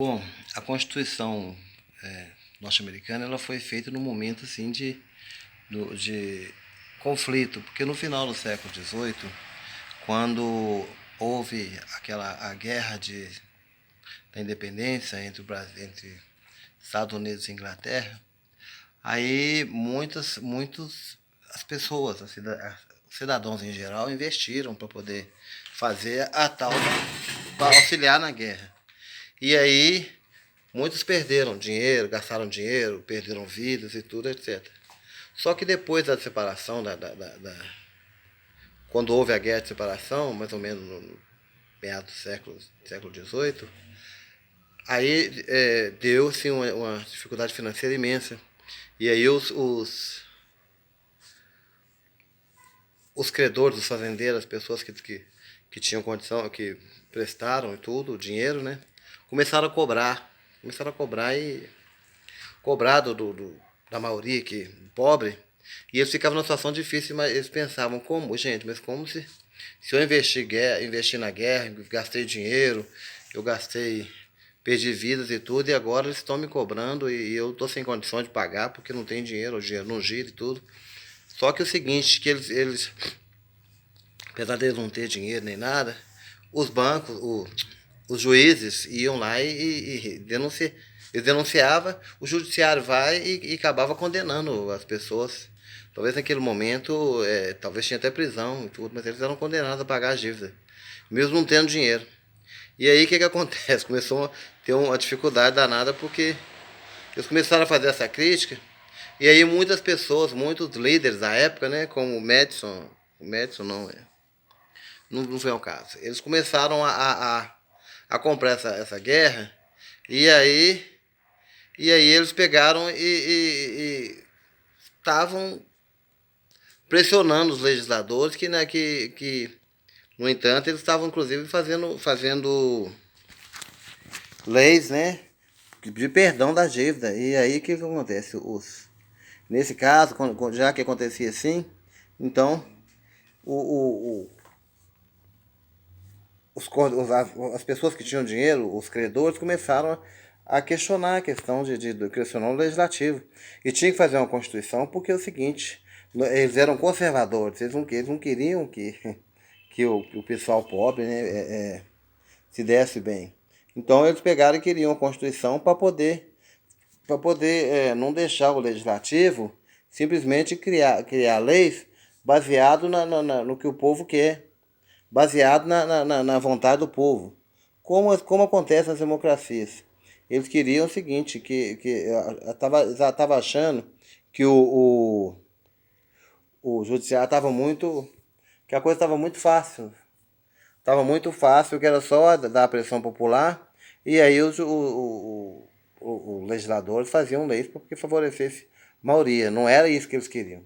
Bom, a Constituição norte-americana ela foi feita num momento assim de conflito, porque no final do século XVIII, quando houve a guerra da independência entre o Brasil, entre Estados Unidos e Inglaterra, aí as pessoas, os cidadãos em geral, investiram para poder fazer para auxiliar na guerra. E aí muitos perderam dinheiro, gastaram dinheiro, perderam vidas e tudo, etc. Só que depois da separação, quando houve a guerra de separação, mais ou menos no meados do século XVIII, aí deu-se uma dificuldade financeira imensa. E aí os credores, os fazendeiros, as pessoas que tinham condição, que prestaram e tudo, o dinheiro, né? Começaram a cobrar. Começaram a cobrar e cobrar da maioria que pobre. E eles ficavam numa situação difícil, mas eles pensavam, como, gente, mas como se eu investir na guerra, gastei dinheiro, eu gastei, perdi vidas e tudo, e agora eles estão me cobrando e eu estou sem condição de pagar porque não tem dinheiro, o dinheiro não gira e tudo. Só que é o seguinte, que eles apesar deles não ter dinheiro nem nada, os bancos, os juízes iam lá e eles denunciavam, o judiciário vai e acabava condenando as pessoas. Talvez naquele momento, talvez tinha até prisão e tudo, mas eles eram condenados a pagar as dívidas, mesmo não tendo dinheiro. E aí o que acontece? Começou a ter uma dificuldade danada porque eles começaram a fazer essa crítica, e aí muitas pessoas, muitos líderes da época, né, como o Madison não, não foi ao caso. Eles começaram a comprar essa guerra e aí eles pegaram e estavam pressionando os legisladores que no entanto, eles estavam inclusive fazendo leis, né, de perdão da dívida. E aí o que acontece? Nesse caso, já que acontecia assim, então o, as pessoas que tinham dinheiro, os credores, começaram a questionar a questão de questionar o legislativo. E tinha que fazer uma constituição porque é o seguinte, eles eram conservadores, eles não queriam que o pessoal pobre, né, se desse bem. Então eles pegaram e queriam uma constituição para poder não deixar o legislativo simplesmente criar leis baseado no que o povo quer, baseado na vontade do povo. Como acontece nas democracias. Eles queriam o seguinte, que já estava achando que o judiciário estava muito. Que a coisa estava muito fácil. Estava muito fácil, que era só dar a pressão popular, e aí os legisladores faziam leis que favorecesse a maioria. Não era isso que eles queriam.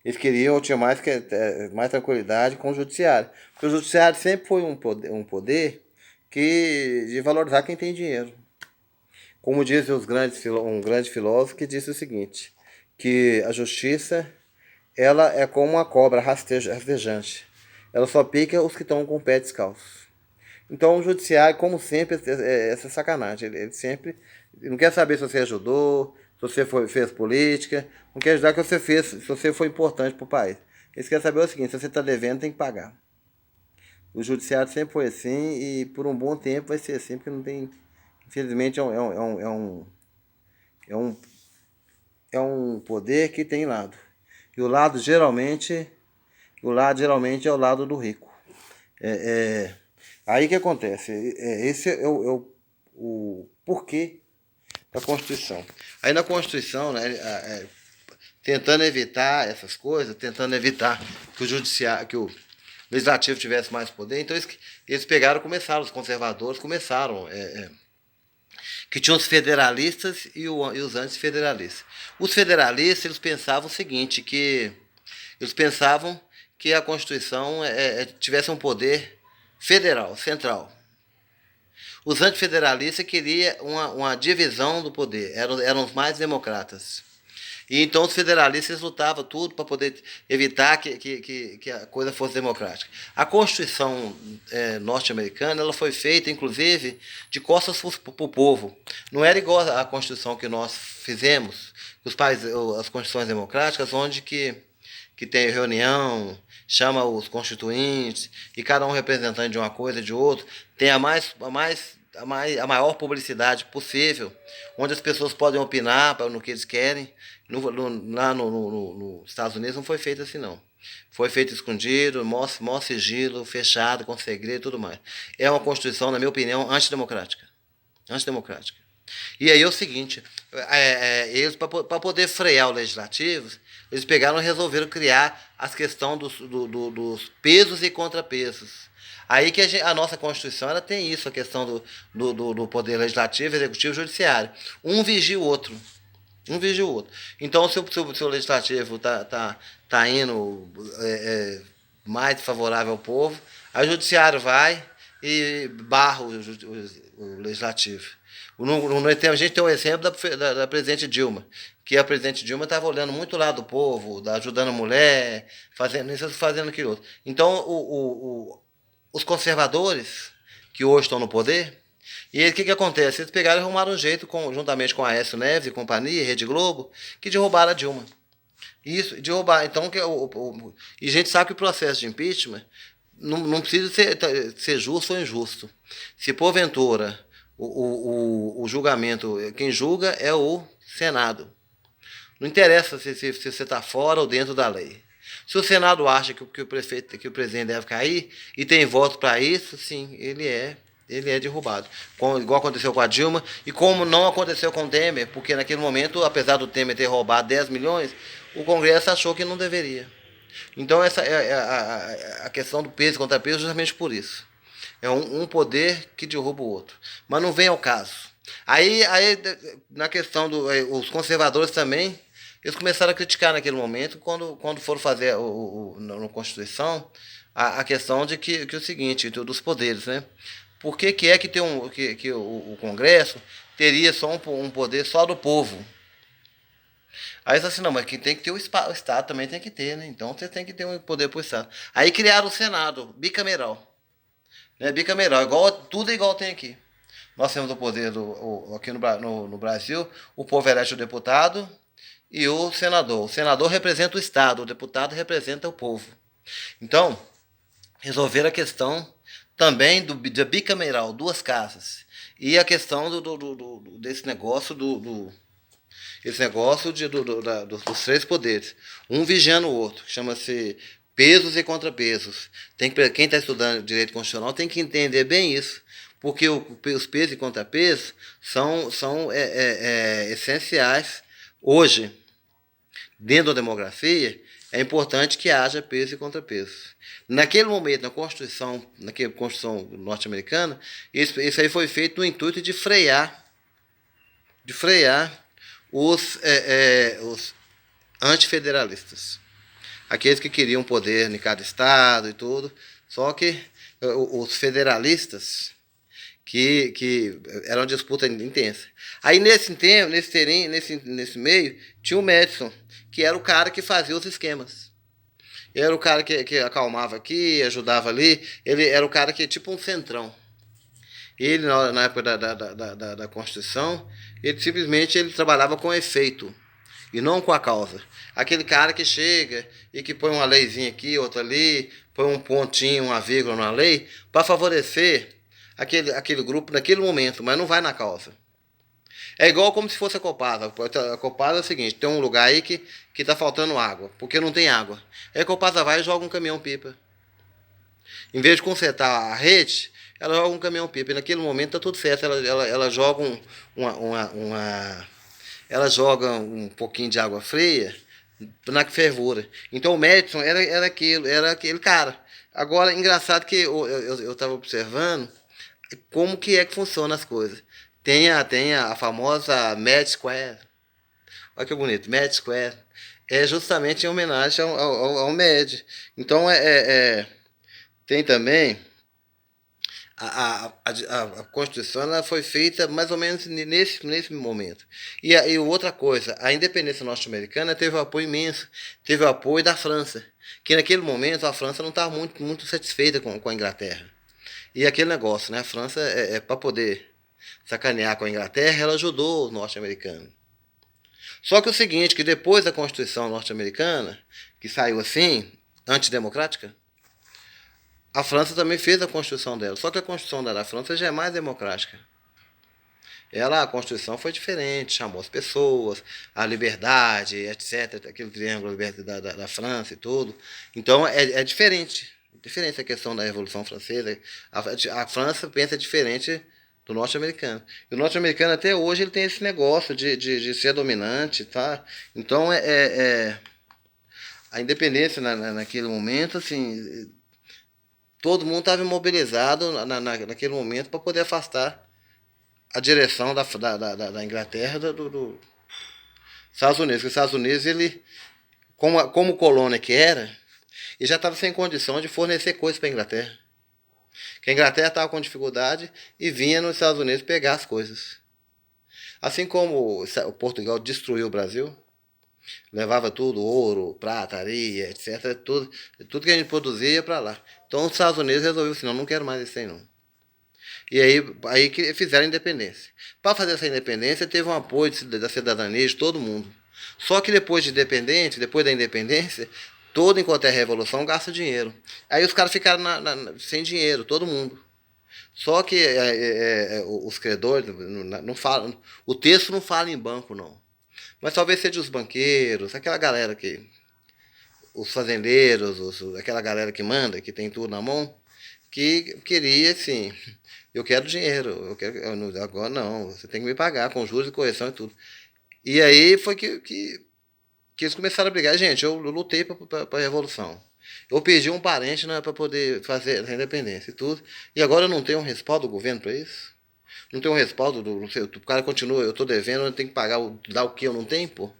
Eles queriam, tinha mais tranquilidade com o judiciário. Porque o judiciário sempre foi um poder de valorizar quem tem dinheiro. Como diz um grande filósofo que disse o seguinte, que a justiça ela é como uma cobra rastejante. Ela só pica os que estão com o pé descalço. Então o judiciário, como sempre, essa sacanagem. Ele sempre não quer saber se você ajudou, se você fez política, não quer ajudar que você fez, se você foi importante para o país. Eles querem saber o seguinte, se você está devendo, tem que pagar. O judiciário sempre foi assim e por um bom tempo vai ser assim, porque não tem. Infelizmente é um poder que tem lado. E o lado geralmente é o lado do rico. Aí que acontece? Esse é o porquê da Constituição. Aí na Constituição, né, tentando evitar essas coisas, tentando evitar que o judiciário, que o legislativo tivesse mais poder, então eles pegaram, começaram, os conservadores começaram, que tinham os federalistas e os antifederalistas. Os federalistas, eles pensavam o seguinte, que eles pensavam que a Constituição tivesse um poder federal, central. Os antifederalistas queriam uma divisão do poder, eram os mais democratas. E então os federalistas lutavam tudo para poder evitar que a coisa fosse democrática. A Constituição norte-americana ela foi feita, inclusive, de costas para o povo. Não era igual à Constituição que nós fizemos, os países, as constituições democráticas, onde que tem reunião, chama os constituintes, e cada um representante de uma coisa, de outro, tem a maior publicidade possível, onde as pessoas podem opinar no que eles querem. Lá nos Estados Unidos não foi feito assim, não. Foi feito escondido, maior sigilo, fechado, com segredo e tudo mais. É uma Constituição, na minha opinião, antidemocrática. Antidemocrática. E aí é o seguinte, eles, para poder frear o legislativo, eles pegaram e resolveram criar as questões dos pesos e contrapesos. Aí que a nossa Constituição ela tem isso, a questão do poder legislativo, executivo e judiciário. Um vigia o outro. Um vigia o outro. Então, se o legislativo tá indo mais favorável ao povo, aí o judiciário vai e barra o legislativo. A gente tem um exemplo da presidente Dilma, que a presidente Dilma estava olhando muito lá do povo, ajudando a mulher, fazendo isso, fazendo aquilo outro. Então, os conservadores, que hoje estão no poder, e o que acontece? Eles pegaram e arrumaram um jeito, juntamente com a Aécio Neves e companhia, Rede Globo, que derrubaram a Dilma. Isso, derrubar. Então, e a gente sabe que o processo de impeachment não precisa ser justo ou injusto. Se porventura o julgamento, quem julga é o Senado. Não interessa se você está fora ou dentro da lei. Se o Senado acha que o presidente deve cair e tem voto para isso, sim, ele é derrubado. Igual aconteceu com a Dilma e como não aconteceu com o Temer, porque naquele momento, apesar do Temer ter roubado 10 milhões, o Congresso achou que não deveria. Então essa é a questão do peso contra peso justamente por isso. É um poder que derruba o outro. Mas não vem ao caso. Aí na questão os conservadores também, eles começaram a criticar naquele momento, quando foram fazer na Constituição, a questão de que é o seguinte, dos poderes, né? Por que tem que o Congresso teria só um poder só do povo? Aí eles assim, não, mas quem tem que ter o Estado também tem que ter, né? Então você tem que ter um poder para o Estado. Aí criaram o Senado, bicameral. Né? Bicameral, tudo igual tem aqui. Nós temos o poder aqui no Brasil, o povo elege o deputado e o senador. O senador representa o Estado, o deputado representa o povo. Então, resolver a questão também da bicameral, duas casas. E a questão desse negócio esse negócio dos três poderes, um vigiando o outro, chama-se pesos e contrapesos. Quem está estudando direito constitucional tem que entender bem isso, porque os pesos e contrapesos são essenciais hoje. Dentro da demografia, é importante que haja peso e contrapeso. Naquele momento, na Constituição norte-americana, isso aí foi feito no intuito de frear os antifederalistas. Aqueles que queriam poder em cada estado e tudo. Só que os federalistas, que era uma disputa intensa. Aí nesse meio, tinha o Madison, que era o cara que fazia os esquemas. Ele era o cara que acalmava aqui, ajudava ali. Ele era o cara que é tipo um centrão. Ele, na época da Constituição, ele trabalhava com efeito e não com a causa. Aquele cara que chega e que põe uma leizinha aqui, outra ali, põe um pontinho, uma vírgula na lei, para favorecer aquele grupo naquele momento, mas não vai na causa. É igual como se fosse a Copasa. A Copasa é o seguinte, tem um lugar aí que está faltando água, porque não tem água. Aí a Copasa vai e joga um caminhão-pipa. Em vez de consertar a rede, ela joga um caminhão-pipa. E naquele momento está tudo certo. Ela joga ela joga um pouquinho de água fria na fervura. Então o Madison era aquele cara. Agora, engraçado que eu estava observando como que é que funciona as coisas. Tem a famosa Mad Square. Olha que bonito, Mad Square. É justamente em homenagem ao Mad. Então tem também A Constituição ela foi feita mais ou menos nesse momento. E outra coisa, a independência norte-americana teve um apoio imenso, teve o apoio da França, que naquele momento a França não estava muito satisfeita com a Inglaterra. E aquele negócio, né? A França, para poder sacanear com a Inglaterra, ela ajudou o norte-americano. Só que o seguinte, que depois da Constituição norte-americana, que saiu assim, antidemocrática, a França também fez a Constituição dela. Só que a Constituição da França já é mais democrática. A Constituição foi diferente, chamou as pessoas, a liberdade, etc. Aquele triângulo da França e tudo. Então é diferente. Diferente a questão da Revolução Francesa. A França pensa diferente do norte-americano. E o norte-americano até hoje ele tem esse negócio de ser dominante, tá? Então a independência naquele momento, assim, todo mundo estava imobilizado naquele momento para poder afastar a direção da Inglaterra do Estados Unidos. Porque os Estados Unidos, ele, como colônia que era, ele já estava sem condição de fornecer coisas para a Inglaterra. Que a Inglaterra estava com dificuldade e vinha nos Estados Unidos pegar as coisas. Assim como o Portugal destruiu o Brasil, levava tudo, ouro, prata, areia, etc. Tudo que a gente produzia para lá. Então os Estados Unidos resolveu assim, não quero mais isso aí não. E aí que fizeram a independência. Para fazer essa independência, teve um apoio da cidadania de todo mundo. Só que depois depois da independência, todo enquanto é revolução gasta dinheiro. Aí os caras ficaram sem dinheiro, todo mundo. Só que os credores não falam, o texto não fala em banco não. Mas talvez seja os banqueiros, aquela galera que, os fazendeiros, aquela galera que manda, que tem tudo na mão, que queria assim, eu quero dinheiro, agora não, você tem que me pagar com juros e correção e tudo. E aí foi que eles começaram a brigar. Gente, eu lutei para a Revolução. Eu perdi um parente, né, para poder fazer a independência e tudo. E agora eu não tenho um respaldo do governo para isso? Não tenho um respaldo do. O cara continua, eu estou devendo, eu tenho que pagar, dar o que eu não tenho, pô?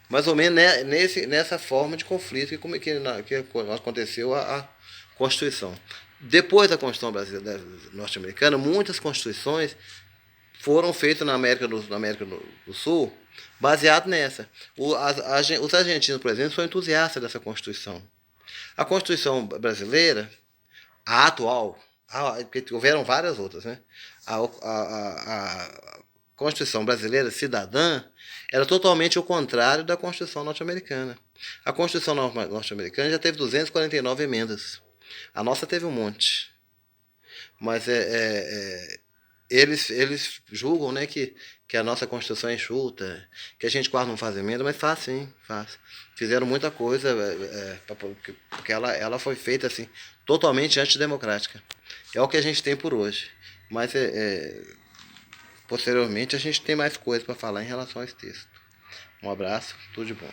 Mais ou menos nessa forma de conflito que aconteceu a Constituição. Depois da Constituição brasileira, norte-americana, muitas constituições foram feitas na América do Sul baseado nessa. Os argentinos, por exemplo, são entusiastas dessa Constituição. A Constituição brasileira, a atual, porque houveram várias outras, né? A Constituição brasileira cidadã era totalmente o contrário da Constituição norte-americana. A Constituição norte-americana já teve 249 emendas. A nossa teve um monte. Mas eles julgam, né, que a nossa Constituição é enxuta, que a gente quase não faz emenda, mas faz sim, faz. Fizeram muita coisa, porque ela foi feita assim, totalmente antidemocrática. É o que a gente tem por hoje. Mas posteriormente a gente tem mais coisas para falar em relação a esse texto. Um abraço, tudo de bom.